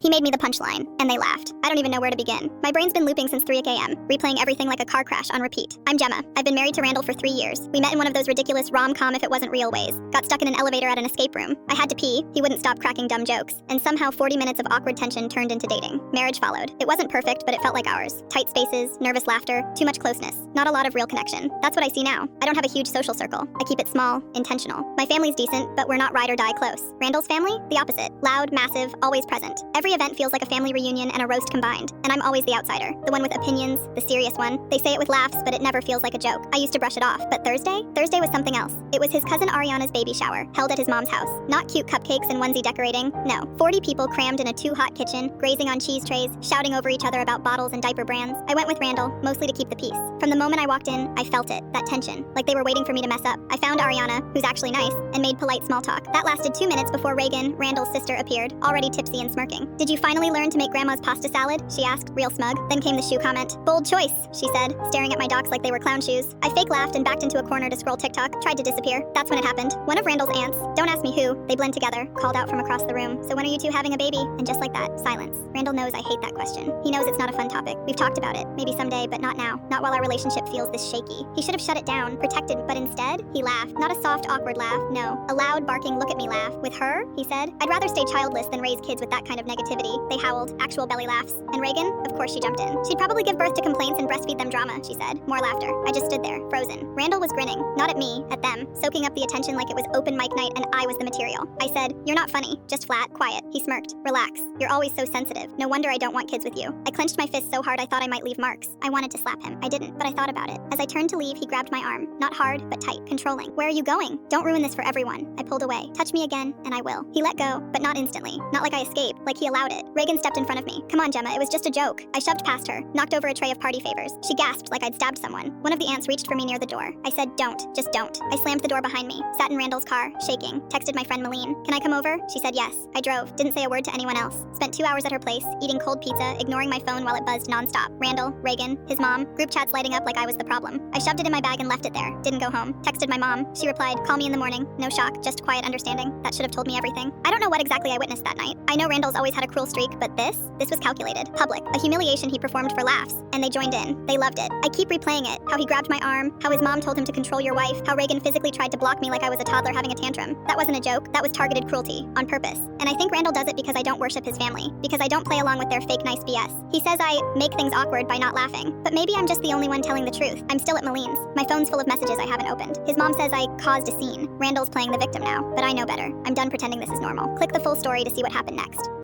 He made me the punchline, and they laughed. I don't even know where to begin. My brain's been looping since 3 a.m., replaying everything like a car crash on repeat. I'm Gemma. I've been married to Randall for 3 years. We met in one of those ridiculous rom-com if it wasn't real ways. Got stuck in an elevator at an escape room. I had to pee, he wouldn't stop cracking dumb jokes, and somehow 40 minutes of awkward tension turned into dating. Marriage followed. It wasn't perfect, but it felt like ours. Tight spaces, nervous laughter, too much closeness. Not a lot of real connection. That's what I see now. I don't have a huge social circle. I keep it small, intentional. My family's decent, but we're not ride or die close. Randall's family? The opposite. Loud, massive, always present. Every event feels like a family reunion and a roast combined, and I'm always the outsider, the one with opinions, the serious one. They say it with laughs, but it never feels like a joke. I used to brush it off, but Thursday was something else. It was his cousin Ariana's baby shower, held at his mom's house. Not cute cupcakes and onesie decorating, no. 40 people crammed in a too-hot kitchen, grazing on cheese trays, shouting over each other about bottles and diaper brands. I went with Randall, mostly to keep the peace. From the moment I walked in, I felt it, that tension, like they were waiting for me to mess up. I found Ariana, who's actually nice, and made polite small talk. That lasted 2 minutes before Reagan, Randall's sister, appeared, already tipsy and smirking. "Did you finally learn to make Grandma's pasta salad?" she asked, real smug. Then came the shoe comment. "Bold choice," she said, staring at my docs like they were clown shoes. I fake laughed and backed into a corner to scroll TikTok, tried to disappear. That's when it happened. One of Randall's aunts, don't ask me who, they blend together, called out from across the room, "So when are you two having a baby?" And just like that, silence. Randall knows I hate that question. He knows it's not a fun topic. We've talked about it. Maybe someday, but not now. Not while our relationship feels this shaky. He should have shut it down, protected, but instead, he laughed. Not a soft, awkward laugh, no. A loud, barking, look at me laugh. With her, he said, "I'd rather stay childless than raise kids with that kind of negativity." They howled, actual belly laughs. And Reagan? Of course she jumped in. "She'd probably give birth to complaints and breastfeed them drama," she said. More laughter. I just stood there, frozen. Randall was grinning, not at me, at them, soaking up the attention like it was open mic night and I was the material. I said, "You're not funny, just flat, quiet." He smirked. "Relax. You're always so sensitive. No wonder I don't want kids with you." I clenched my fist so hard I thought I might leave marks. I wanted to slap him. I didn't, but I thought about it. As I turned to leave, he grabbed my arm. Not hard, but tight, controlling. "Where are you going? Don't ruin this for everyone." I pulled away. "Touch me again, and I will." He let go, but not instantly. Not like I escaped, like he allowed it. Reagan stepped in front of me. "Come on, Gemma, it was just a joke." I shoved past her, knocked over a tray of party favors. She gasped like I'd stabbed someone. One of the aunts reached for me near the door. I said, "Don't, just don't." I slammed the door behind me, sat in Randall's car, shaking, texted my friend Malene. "Can I come over?" She said yes. I drove, didn't say a word to anyone else. Spent 2 hours at her place, eating cold pizza, ignoring my phone while it buzzed nonstop. Randall, Reagan, his mom, group chats lighting up like I was the problem. I shoved it in my bag and left it there. Didn't go home. Texted my mom. She replied, "Call me in the morning." No shock, just quiet understanding. That should have told me everything. I don't know what exactly I witnessed that night. I know Randall's always had a cruel streak, but this was calculated. Public. A humiliation he performed for laughs. And they joined in. They loved it. I keep replaying it. How he grabbed my arm, how his mom told him to control your wife, how Reagan physically tried to block me like I was a toddler having a tantrum. That wasn't a joke. That was targeted cruelty. On purpose. And I think Randall does it because I don't worship his family. Because I don't play along with their fake nice BS. He says I make things awkward by not laughing. But maybe I'm just the only one telling the truth. I'm still at Malene's. My phone's full of messages I haven't opened. His mom says I caused a scene. Randall's playing the victim now. But I know better. I'm done pretending this is normal. Click the full story to see what happened next.